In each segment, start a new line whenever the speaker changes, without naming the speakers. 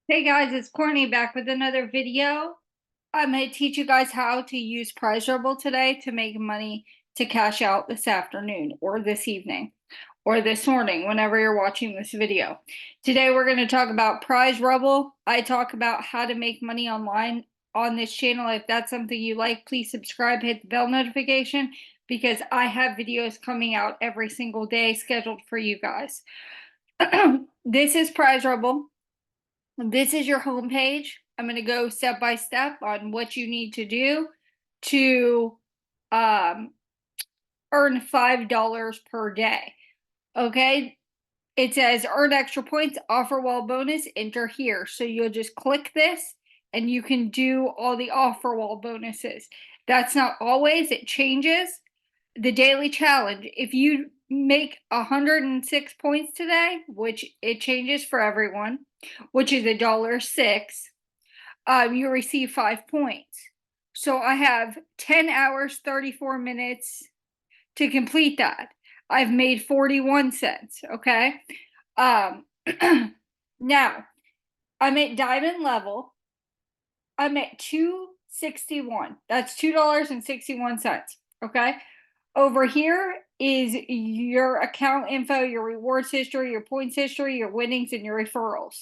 Hey guys, it's Courtney back with another video. I'm going to teach you guys how to use prizerebel today to make money to cash out this afternoon or this evening or this morning whenever you're watching this video. Today we're going to talk about prizerebel. I talk about how to make money online on this channel. If that's something you like, please subscribe, hit the bell notification because I have videos coming out every single day scheduled for you guys. This is prizerebel. This is your home page. I'm going to go step by step on what you need to do to um, earn $5 per day. Okay. It says earn extra points, offer wall bonus, enter here. So you'll just click this and you can do all the offer wall bonuses. That's not always, it changes. The daily challenge, if you make 106 points today, which it changes for everyone, which is $1.06, you receive 5 points. So I have 10 hours, 34 minutes to complete that. I've made 41 cents. Okay. Now I'm at diamond level. I'm at 261. That's $2.61. Okay. Over here is your account info, your rewards history, your points history, your winnings, and your referrals.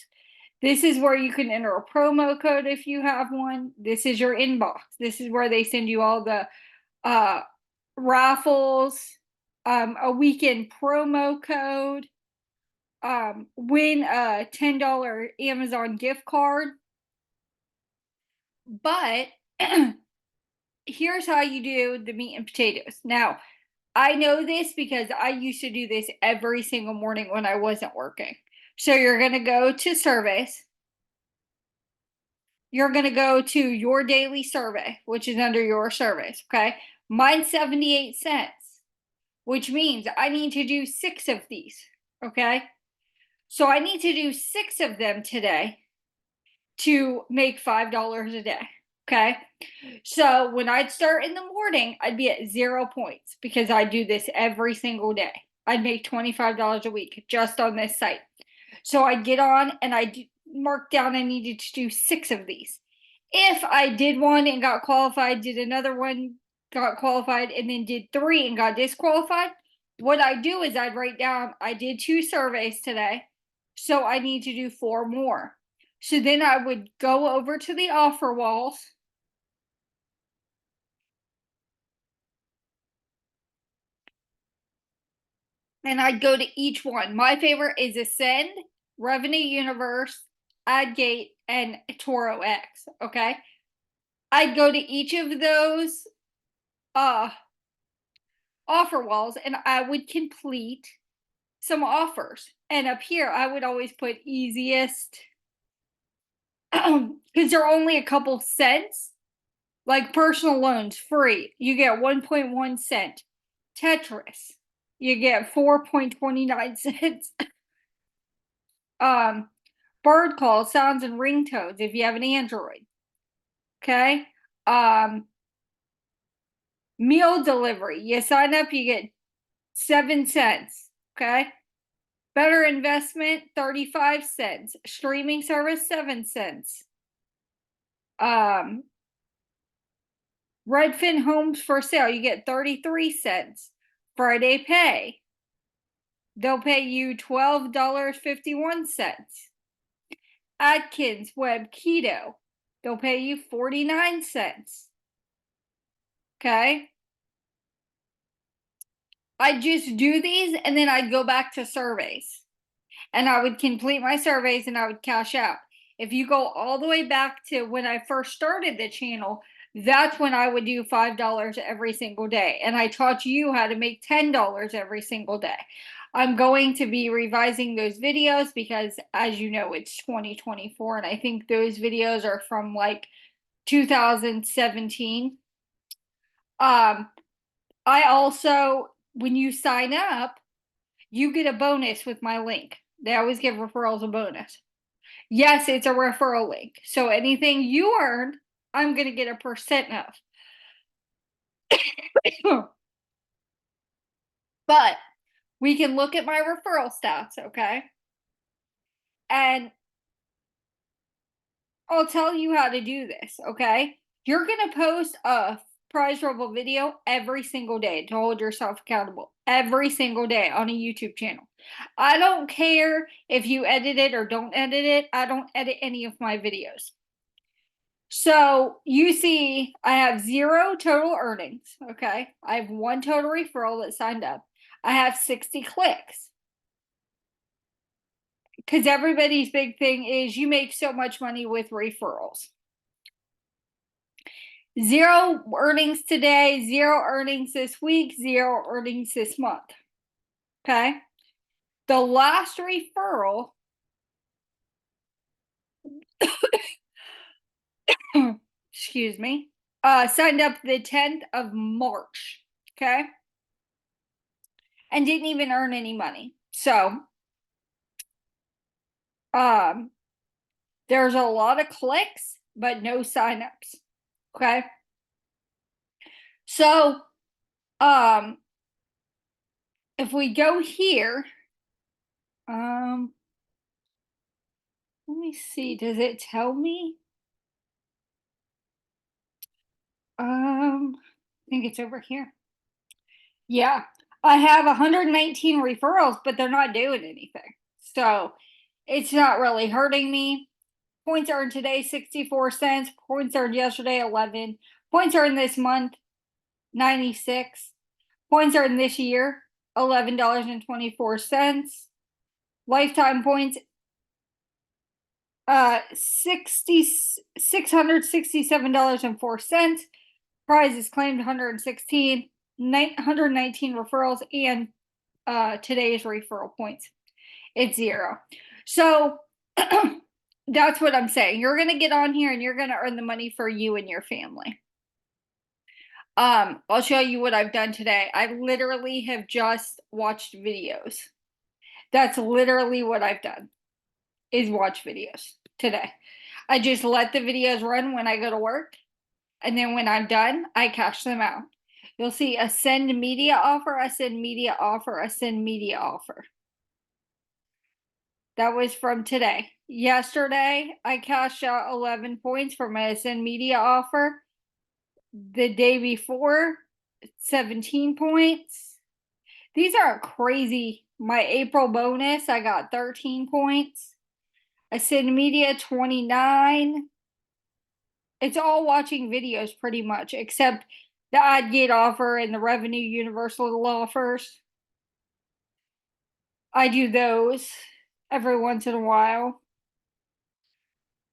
This is where you can enter a promo code if you have one. This is your inbox. This is where they send you all the raffles, a weekend promo code, win a $10 Amazon gift card. But here's how you do the meat and potatoes. Now, I know this because I used to do this every single morning when I wasn't working. So you're going to go to surveys. You're going to go to your daily survey, which is under your surveys. Okay. Mine's 78 cents, which means I need to do 6 of these. Okay. So I need to do 6 of them today to make $5 a day. Okay. So when I'd start in the morning, I'd be at 0 points because I do this every single day. I'd make $25 a week just on this site. So I'd get on and I'd mark down I needed to do 6 of these. If I did one and got qualified, did another one, got qualified, and then did 3 and got disqualified, what I do is I'd write down I did 2 surveys today, so I need to do 4 more. So then I would go over to the offer walls. And I'd go to each one. My favorite is Ascend, Revenue Universe, AdGate, and Toro X. Okay. I'd go to each of those offer walls and I would complete some offers. And up here, I would always put easiest because they're only a couple cents. Like personal loans, free. You get 1.1 cent. Tetris, you get 4.29 cents. Bird calls, sounds, and ringtones if you have an Android. Okay. Meal delivery. You sign up, you get 7 cents. Okay. Better investment, 35 cents. Streaming service, 7 cents. Redfin homes for sale, you get 33 cents. Friday pay, they'll pay you $12.51. Atkins Web Keto, they'll pay you 49 cents. Okay. I'd just do these and then I'd go back to surveys and I would complete my surveys and I would cash out. If you go all the way back to when I first started the channel, that's when I would do $5 every single day. And I taught you how to make $10 every single day. I'm going to be revising those videos because, as you know, it's 2024. And I think those videos are from like 2017. I also, when you sign up, you get a bonus with my link. They always give referrals a bonus. Yes, it's a referral link. So anything you earn, I'm going to get a percent of. But we can look at my referral stats, okay? And I'll tell you how to do this, okay? You're going to post a prize rebel video every single day to hold yourself accountable. Every single day on a YouTube channel. I don't care if you edit it or don't edit it. I don't edit any of my videos. So you see, I have 0 total earnings, okay? I have 1 total referral that signed up. I have 60 clicks. Because everybody's big thing is you make so much money with referrals. 0 earnings today, 0 earnings this week, 0 earnings this month. Okay. The last referral, excuse me, signed up the 10th of March. Okay. And didn't even earn any money. So, there's a lot of clicks, but no signups. Okay. So, if we go here, let me see, does it tell me? I think it's over here. Yeah, I have 119 referrals, but they're not doing anything. So it's not really hurting me. Points earned today, 64 cents. Points earned yesterday, 11. Points earned this month, 96. Points earned this year, $11.24. Lifetime points, $667.04. Prizes claimed 116, 119 referrals, and today's referral points. It's 0. So that's what I'm saying. You're going to get on here and you're going to earn the money for you and your family. I'll show you what I've done today. I literally have just watched videos. That's literally what I've done, is watch videos today. I just let the videos run when I go to work, and then when I'm done, I cash them out. You'll see a send media offer, a send media offer, a send media offer. That was from today. Yesterday, I cashed out 11 points for my send media offer. The day before, 17 points. These aren't crazy. My April bonus, I got 13 points. I send media 29. It's all watching videos pretty much, except the ad gate offer and the revenue universal offers. I do those every once in a while.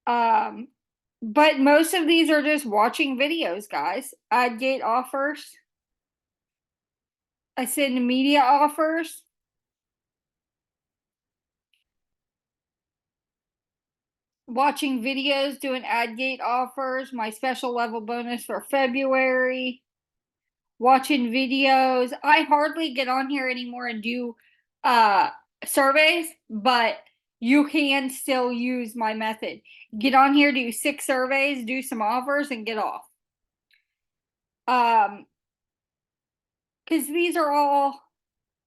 But most of these are just watching videos, guys. Ad gate offers. I send media offers. Watching videos, doing ad gate offers. My special level bonus for February. Watching videos. I hardly get on here anymore and do surveys, but you can still use my method. Get on here, do 6 surveys, do some offers, and get off. Because these are all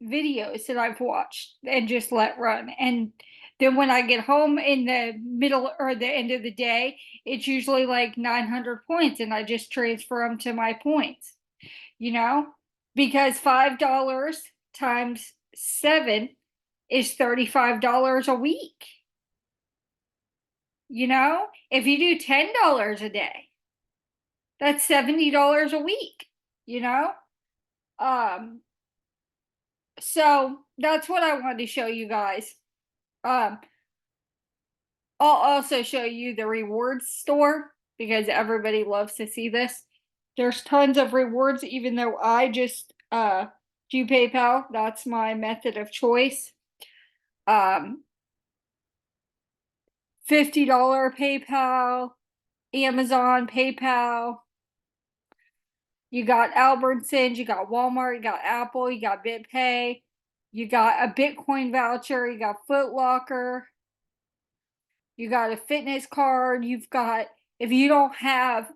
videos that I've watched and just let run. And then when I get home in the middle or the end of the day, it's usually like 900 points, and I just transfer them to my points, because $5 times 7 is $35 a week. If you do $10 a day, that's $70 a week, so that's what I wanted to show you guys. I'll also show you the rewards store, because everybody loves to see this. There's tons of rewards, even though I just do PayPal. That's my method of choice. $50 PayPal, Amazon PayPal. You got Albertsons, you got Walmart, you got Apple, you got BitPay, you got a Bitcoin voucher, you got Foot Locker, you got a fitness card, you've got, if you don't have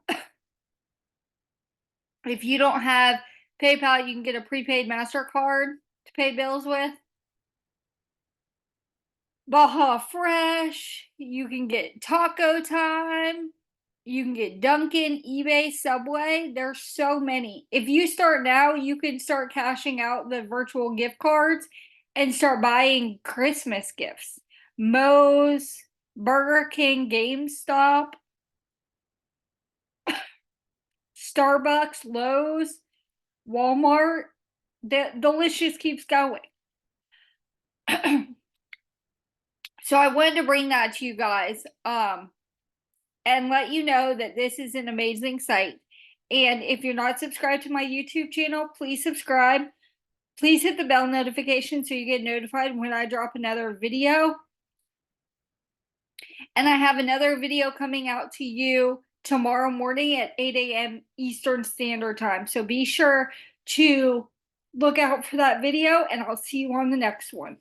PayPal, you can get a prepaid MasterCard to pay bills with. Baja Fresh. You can get Taco Time. You can get Dunkin', eBay, Subway. There's so many. If you start now, you can start cashing out the virtual gift cards and start buying Christmas gifts. Moe's, Burger King, GameStop, Starbucks, Lowe's, Walmart. The list just keeps going. So I wanted to bring that to you guys. And let you know that this is an amazing site. And if you're not subscribed to my YouTube channel, please subscribe. Please hit the bell notification so you get notified when I drop another video. And I have another video coming out to you tomorrow morning at 8 a.m. Eastern Standard Time. So be sure to look out for that video, and I'll see you on the next one.